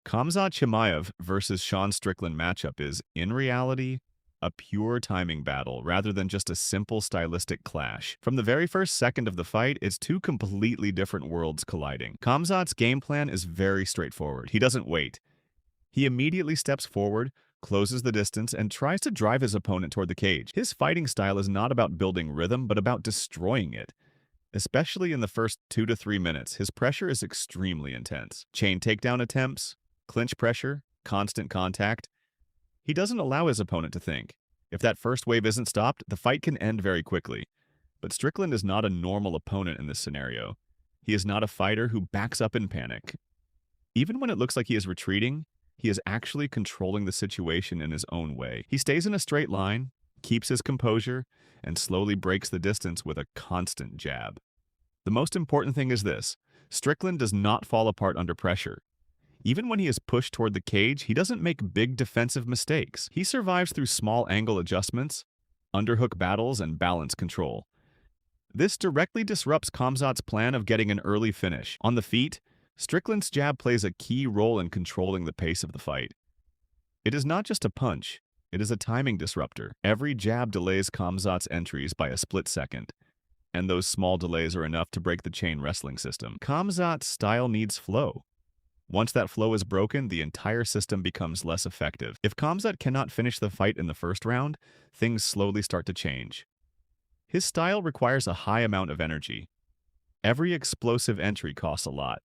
Khamzat Chimaev versus Sean Strickland matchup is, in reality, a pure timing battle rather than just a simple stylistic clash. From the very first second of the fight, it's two completely different worlds colliding. Khamzat's game plan is very straightforward. He doesn't wait. He immediately steps forward, closes the distance, and tries to drive his opponent toward the cage. His fighting style is not about building rhythm, but about destroying it. Especially in the first 2 to 3 minutes, his pressure is extremely intense. Chain takedown attempts, clinch pressure, constant contact. He doesn't allow his opponent to think. If that first wave isn't stopped, the fight can end very quickly. But Strickland is not a normal opponent in this scenario. He is not a fighter who backs up in panic. Even when it looks like he is retreating, he is actually controlling the situation in his own way. He stays in a straight line, keeps his composure, and slowly breaks the distance with a constant jab. The most important thing is this: Strickland does not fall apart under pressure. Even when he is pushed toward the cage, he doesn't make big defensive mistakes. He survives through small angle adjustments, underhook battles, and balance control. This directly disrupts Khamzat's plan of getting an early finish. On the feet, Strickland's jab plays a key role in controlling the pace of the fight. It is not just a punch, it is a timing disruptor. Every jab delays Khamzat's entries by a split second, and those small delays are enough to break the chain wrestling system. Khamzat's style needs flow. Once that flow is broken, the entire system becomes less effective. If Khamzat cannot finish the fight in the first round, things slowly start to change. His style requires a high amount of energy. Every explosive entry costs a lot,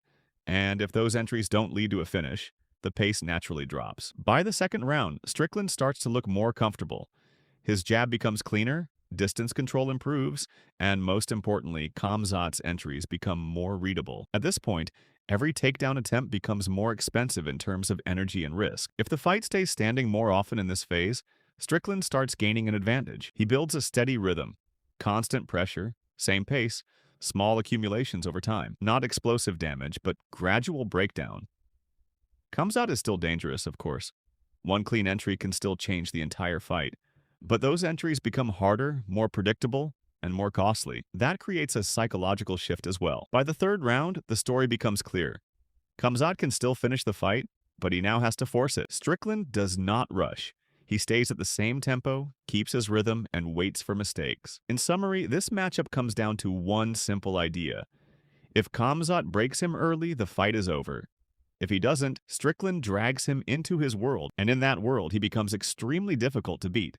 and if those entries don't lead to a finish, the pace naturally drops. By the second round, Strickland starts to look more comfortable. His jab becomes cleaner, distance control improves, and most importantly, Khamzat's entries become more readable. At this point, every takedown attempt becomes more expensive in terms of energy and risk. If the fight stays standing more often in this phase, Strickland starts gaining an advantage. He builds a steady rhythm, constant pressure, same pace, small accumulations over time. Not explosive damage, but gradual breakdown. Khamzat is still dangerous, of course. One clean entry can still change the entire fight. But those entries become harder, more predictable, and more costly. That creates a psychological shift as well. By the third round, the story becomes clear. Khamzat can still finish the fight, but he now has to force it. Strickland does not rush. He stays at the same tempo, keeps his rhythm, and waits for mistakes. In summary, this matchup comes down to one simple idea. If Khamzat breaks him early, the fight is over. If he doesn't, Strickland drags him into his world, and in that world, he becomes extremely difficult to beat.